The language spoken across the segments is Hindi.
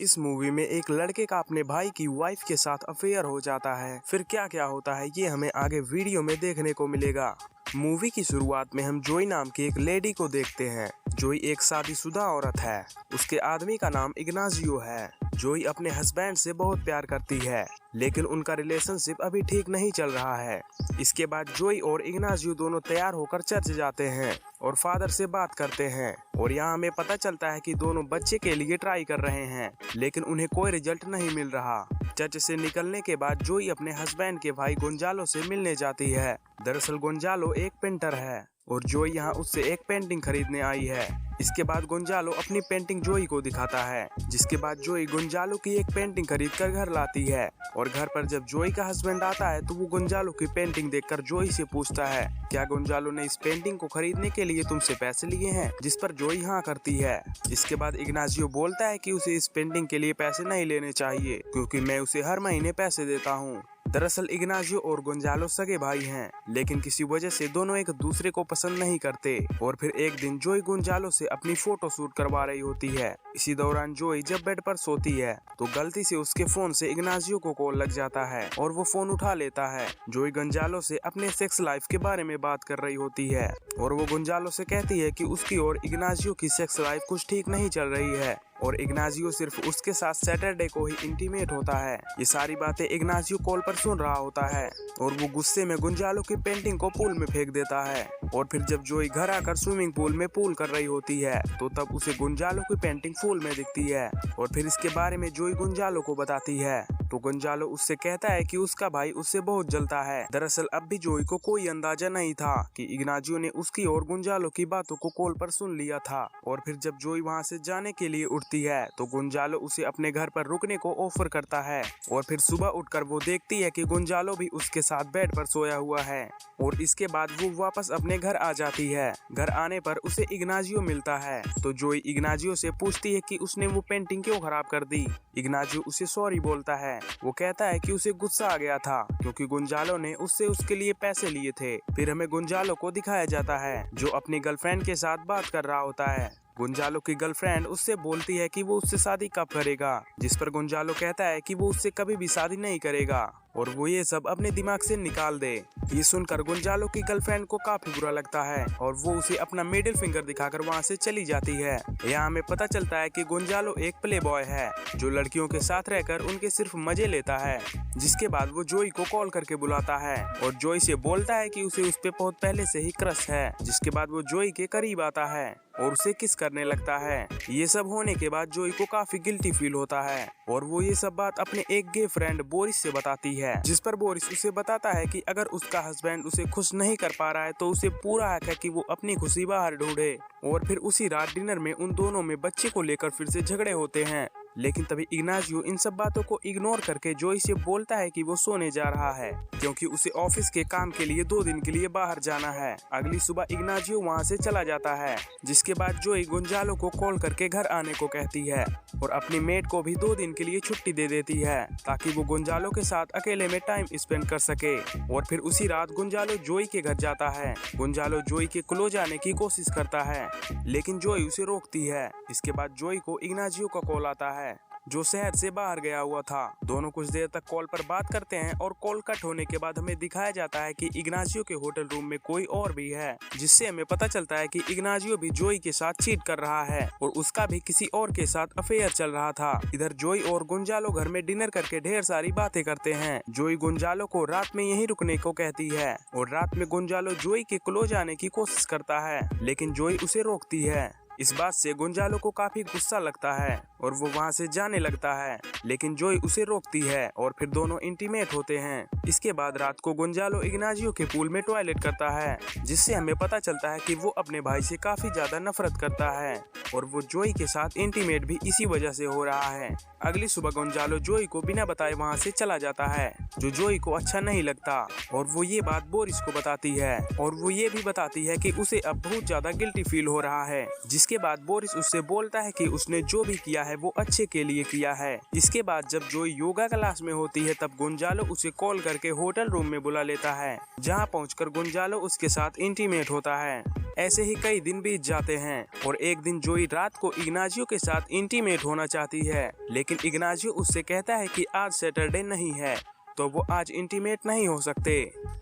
इस मूवी में एक लड़के का अपने भाई की वाइफ के साथ अफेयर हो जाता है। फिर क्या क्या होता है ये हमें आगे वीडियो में देखने को मिलेगा। मूवी की शुरुआत में हम जोई नाम की एक लेडी को देखते हैं। जोई एक शादीशुदा औरत है। उसके आदमी का नाम इग्नाजियो है। जोई अपने हस्बैंड से बहुत प्यार करती है, लेकिन उनका रिलेशनशिप अभी ठीक नहीं चल रहा है। इसके बाद जोई और इग्नाजियो दोनों तैयार होकर चर्च जाते हैं और फादर से बात करते हैं। और यहाँ हमें पता चलता है कि दोनों बच्चे के लिए ट्राई कर रहे हैं, लेकिन उन्हें कोई रिजल्ट नहीं मिल रहा। चर्च से निकलने के बाद जोई अपने हस्बैंड के भाई गोंजालो से मिलने जाती है। दरअसल गोंजालो एक पेंटर है और जोई यहाँ उससे एक पेंटिंग खरीदने आई है। इसके बाद गोंजालो अपनी पेंटिंग जोई को दिखाता है, जिसके बाद जोई गोंजालो की एक पेंटिंग खरीद कर घर लाती है। और घर पर जब जोई का हस्बैंड आता है तो वो गोंजालो की पेंटिंग देखकर जोई से पूछता है, क्या गोंजालो ने इस पेंटिंग को खरीदने के लिए तुमसे पैसे लिए हैं? जिस पर जोई हाँ करती है। इसके बाद इग्नाजियो बोलता है कि उसे इस पेंटिंग के लिए पैसे नहीं लेने चाहिए, क्योंकि मैं उसे हर महीने पैसे देता हूँ। दरअसल इग्नाजियो और गोंजालो सगे भाई हैं, लेकिन किसी वजह से दोनों एक दूसरे को पसंद नहीं करते। और फिर एक दिन जोई गोंजालो से अपनी फोटो शूट करवा रही होती है। इसी दौरान जोई जब बेड पर सोती है तो गलती से उसके फोन से इग्नाजियो को कॉल लग जाता है और वो फोन उठा लेता है। जोई गोंजालो से अपने सेक्स लाइफ के बारे में बात कर रही होती है और वो गोंजालो से कहती है कि उसकी और इग्नाजियो की सेक्स लाइफ कुछ ठीक नहीं चल रही है और इग्नाजियो सिर्फ उसके साथ सैटरडे को ही इंटीमेट होता है। ये सारी बातें इग्नाजियो कॉल पर सुन रहा होता है और वो गुस्से में गोंजालो की पेंटिंग को पूल में फेंक देता है। और फिर जब जोई घर आकर स्विमिंग पूल में पूल कर रही होती है तो तब उसे गोंजालो की पेंटिंग फूल में दिखती है। और फिर इसके बारे में जोई गोंजालो को बताती है तो गोंजालो उससे कहता है कि उसका भाई उससे बहुत जलता है। दरअसल अब भी जोई को कोई अंदाजा नहीं था कि इग्नाजियो ने उसकी और गोंजालो की बातों को कॉल पर सुन लिया था। और फिर जब जोई वहाँ से जाने के लिए उठती है तो गोंजालो उसे अपने घर पर रुकने को ऑफर करता है। और फिर सुबह उठकर वो देखती है कि गोंजालो भी उसके साथ बेड पर सोया हुआ है। और इसके बाद वो वापस अपने घर आ जाती है। घर आने पर उसे इग्नाजियो मिलता है तो जोई इग्नाजियो से पूछती है कि उसने वो पेंटिंग क्यों खराब कर दी। इग्नाजियो उसे सॉरी बोलता है। वो कहता है कि उसे गुस्सा आ गया था क्योंकि गोंजालो ने उससे उसके लिए पैसे लिए थे। फिर हमें गोंजालो को दिखाया जाता है जो अपनी गर्लफ्रेंड के साथ बात कर रहा होता है। गोंजालो की गर्लफ्रेंड उससे बोलती है कि वो उससे शादी कब करेगा, जिस पर गोंजालो कहता है कि वो उससे कभी भी शादी नहीं करेगा और वो ये सब अपने दिमाग से निकाल दे। ये सुनकर गोंजालो की गर्लफ्रेंड को काफी बुरा लगता है और वो उसे अपना मिडिल फिंगर दिखाकर वहाँ से चली जाती है। यहाँ हमें पता चलता है कि गोंजालो एक प्ले बॉय है जो लड़कियों के साथ रहकर उनके सिर्फ मजे लेता है। जिसके बाद वो जोई को कॉल करके बुलाता है और जोई से बोलता है कि उसे उस पे बहुत पहले से ही क्रश है। जिसके बाद वो जोई के करीब आता है और उसे किस करने लगता है। ये सब होने के बाद जोई को काफी गिल्टी फील होता है और वो ये सब बात अपने एक गे फ्रेंड बोरिस से बताती है। जिस पर बोरिस उसे बताता है कि अगर उसका हस्बैंड उसे खुश नहीं कर पा रहा है तो उसे पूरा हक है कि वो अपनी खुशी बाहर ढूंढे। और फिर उसी रात डिनर में उन दोनों में बच्चे को लेकर फिर से झगड़े होते हैं। लेकिन तभी इग्नाजियो इन सब बातों को इग्नोर करके जोई से बोलता है कि वो सोने जा रहा है क्योंकि उसे ऑफिस के काम के लिए 2 दिन के लिए बाहर जाना है। अगली सुबह इग्नाजियो वहाँ से चला जाता है। जिसके बाद जोई गोंजालो को कॉल करके घर आने को कहती है और अपनी मेड को भी 2 दिन के लिए छुट्टी दे देती है ताकि वो गोंजालो के साथ अकेले में टाइम स्पेंड कर सके। और फिर उसी रात गोंजालो जोई के घर जाता है। गोंजालो जोई के क्लोज आने की कोशिश करता है लेकिन जोई उसे रोकती है। इसके बाद जोई को इग्नाजियो का कॉल आता है जो शहर से बाहर गया हुआ था। दोनों कुछ देर तक कॉल पर बात करते हैं और कॉल कट होने के बाद हमें दिखाया जाता है कि इग्नाजियो के होटल रूम में कोई और भी है, जिससे हमें पता चलता है कि इग्नाजियो भी जोई के साथ चीट कर रहा है और उसका भी किसी और के साथ अफेयर चल रहा था। इधर जोई और गोंजालो घर में डिनर करके ढेर सारी बातें करते हैं। जोई गोंजालो को रात में यहीं रुकने को कहती है और रात में गोंजालो जोई के क्लोज आने की कोशिश करता है लेकिन जोई उसे रोकती है। इस बात से गोंजालो को काफी गुस्सा लगता है और वो वहाँ से जाने लगता है लेकिन जोई उसे रोकती है और फिर दोनों इंटीमेट होते हैं। इसके बाद रात को गोंजालो इग्नाजियो के पूल में टॉयलेट करता है, जिससे हमें पता चलता है कि वो अपने भाई से काफी ज्यादा नफरत करता है और वो जोई के साथ इंटीमेट भी इसी वजह से हो रहा है। अगली सुबह गोंजालो जोई को बिना बताए वहाँ से चला जाता है जो जोई को अच्छा नहीं लगता और वो ये बात बोरिस को बताती है और वो ये भी बताती है कि उसे अब बहुत ज्यादा गिल्टी फील हो रहा है। इसके बाद बोरिस उससे बोलता है कि उसने जो भी किया है वो अच्छे के लिए किया है। इसके बाद जब जोई योगा क्लास में होती है तब गोंजालो उसे कॉल करके होटल रूम में बुला लेता है, जहां पहुंचकर गोंजालो उसके साथ इंटीमेट होता है। ऐसे ही कई दिन बीत जाते हैं और एक दिन जोई रात को इग्नाजियो के साथ इंटीमेट होना चाहती है, लेकिन इग्नाजियो उससे कहता है कि आज सैटरडे नहीं है तो वो आज इंटीमेट नहीं हो सकते।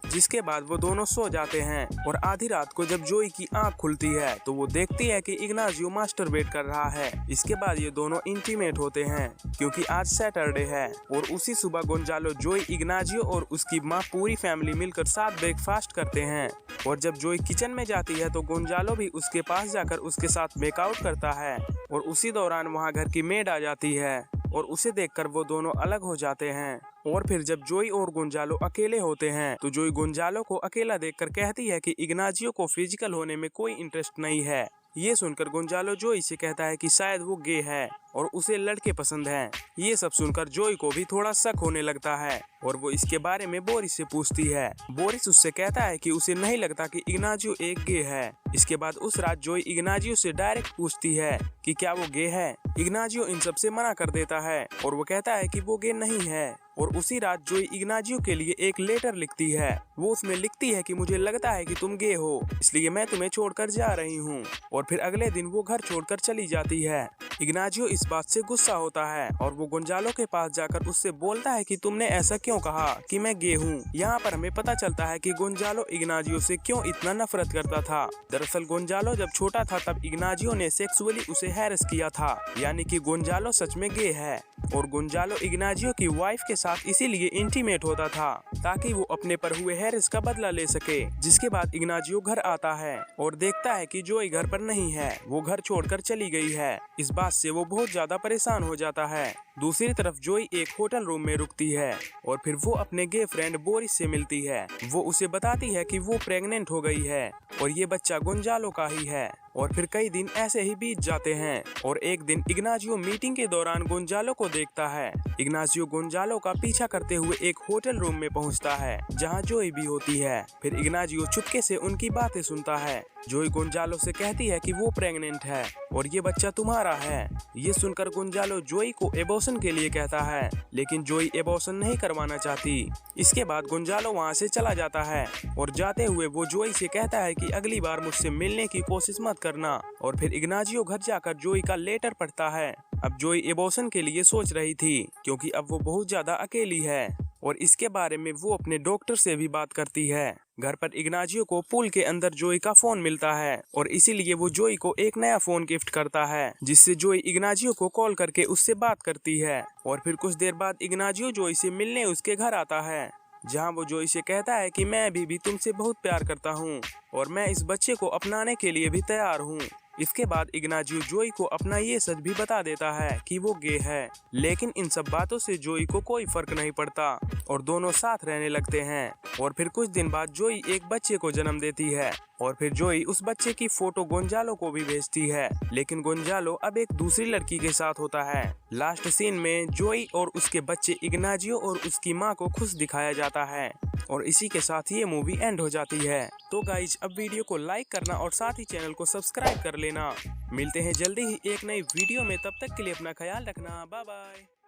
जिसके बाद वो दोनों सो जाते हैं और आधी रात को जब जोई की आंख खुलती है तो वो देखती है कि इग्नाजियो मास्टरबेट कर रहा है। इसके बाद ये दोनों इंटीमेट होते हैं क्योंकि आज सैटरडे है। और उसी सुबह गोंजालो, जोई, इग्नाजियो और उसकी माँ पूरी फैमिली मिलकर साथ ब्रेकफास्ट करते हैं। और जब जोई किचन में जाती है तो गोंजालो भी उसके पास जाकर उसके साथ मेकआउट करता है और उसी दौरान वहाँ घर की मेड आ जाती है और उसे देखकर वो दोनों अलग हो जाते हैं। और फिर जब जोई और गोंजालो अकेले होते हैं तो जोई गोंजालो को अकेला देखकर कहती है कि इग्नाजियो को फिजिकल होने में कोई इंटरेस्ट नहीं है। ये सुनकर गोंजालो जोई से कहता है कि शायद वो गे है और उसे लड़के पसंद हैं। ये सब सुनकर जोई को भी थोड़ा शक होने लगता है और वो इसके बारे में बोरिस से पूछती है। बोरिस उससे कहता है कि उसे नहीं लगता कि इग्नाजियो एक गे है। इसके बाद उस रात जोई इग्नाजियो से डायरेक्ट पूछती है कि क्या वो गे है। इग्नाजियो इन सब से मना कर देता है और वो कहता है कि वो गे नहीं है। और उसी रात जोई इग्नाजियो के लिए एक लेटर लिखती है। वो उसमें लिखती है कि मुझे लगता है कि तुम गे हो, इसलिए मैं तुम्हें छोड़कर जा रही हूँ। और फिर अगले दिन वो घर छोड़कर चली जाती है। इग्नाजियो इस बात से गुस्सा होता है और वो गोंजालो के पास जाकर उससे बोलता है कि तुमने ऐसा क्यों कहा कि मैं गे हूँ। यहाँ पर हमें पता चलता है कि गोंजालो इग्नाजियो से क्यों इतना नफरत करता था। दरअसल गोंजालो जब छोटा था तब इग्नाजियो ने सेक्सुअली उसे हैरेस किया था, यानी कि गोंजालो सच में गे है। और गोंजालो इग्नाजियो की वाइफ के साथ इसीलिए इंटीमेट होता था ताकि वो अपने पर हुए हैरेस का बदला ले सके। जिसके बाद इग्नाजियो घर आता है और देखता है कि जोई घर पर नहीं है, वो घर छोड़कर चली गई है। इस बात से वो बहुत ज्यादा परेशान हो जाता है। दूसरी तरफ जोई एक होटल रूम में रुकती है और फिर वो अपने गे फ्रेंड बोरिस से मिलती है। वो उसे बताती है कि वो प्रेग्नेंट हो गई है और ये बच्चा गोंजालो का ही है। और फिर कई दिन ऐसे ही बीत जाते हैं और एक दिन इग्नाजियो मीटिंग के दौरान गोंजालो को देखता है। इग्नाजियो गोंजालो का पीछा करते हुए एक होटल रूम में पहुंचता है जहां जोई भी होती है। फिर इग्नाजियो चुपके से उनकी बातें सुनता है। जोई गोंजालो से कहती है कि वो प्रेग्नेंट है और ये बच्चा तुम्हारा है। ये सुनकर गोंजालो जोई को एबॉर्शन के लिए कहता है, लेकिन जोई एबॉर्शन नहीं करवाना चाहती। इसके बाद गोंजालो वहाँ से चला जाता है और जाते हुए वो जोई से कहता है कि अगली बार मुझसे मिलने की कोशिश मत करना। और फिर इग्नाजियो घर जाकर जोई का लेटर पढ़ता है। अब जोई एबॉर्शन के लिए सोच रही थी क्योंकि अब वो बहुत ज्यादा अकेली है और इसके बारे में वो अपने डॉक्टर से भी बात करती है। घर पर इग्नाजियो को पूल के अंदर जोई का फोन मिलता है और इसीलिए वो जोई को एक नया फोन गिफ्ट करता है, जिससे जोई इग्नाजियो को कॉल करके उससे बात करती है। और फिर कुछ देर बाद इग्नाजियो जोई से मिलने उसके घर आता है, जहां वो जोई से कहता है कि मैं अभी भी तुमसे बहुत प्यार करता हूं और मैं इस बच्चे को अपनाने के लिए भी तैयार हूं। इसके बाद इग्नाजियो जोई को अपना ये सच भी बता देता है कि वो गे है, लेकिन इन सब बातों से जोई को कोई फर्क नहीं पड़ता और दोनों साथ रहने लगते हैं। और फिर कुछ दिन बाद जोई एक बच्चे को जन्म देती है और फिर जोई उस बच्चे की फोटो गोंजालो को भी भेजती है, लेकिन गोंजालो अब एक दूसरी लड़की के साथ होता है। लास्ट सीन में जोई और उसके बच्चे इग्नाजियो और उसकी माँ को खुश दिखाया जाता है और इसी के साथ ये मूवी एंड हो जाती है। तो गाइज, अब वीडियो को लाइक करना और साथ ही चैनल को सब्सक्राइब कर लेना। मिलते हैं जल्दी ही एक नई वीडियो में, तब तक के लिए अपना ख्याल रखना। Bye bye.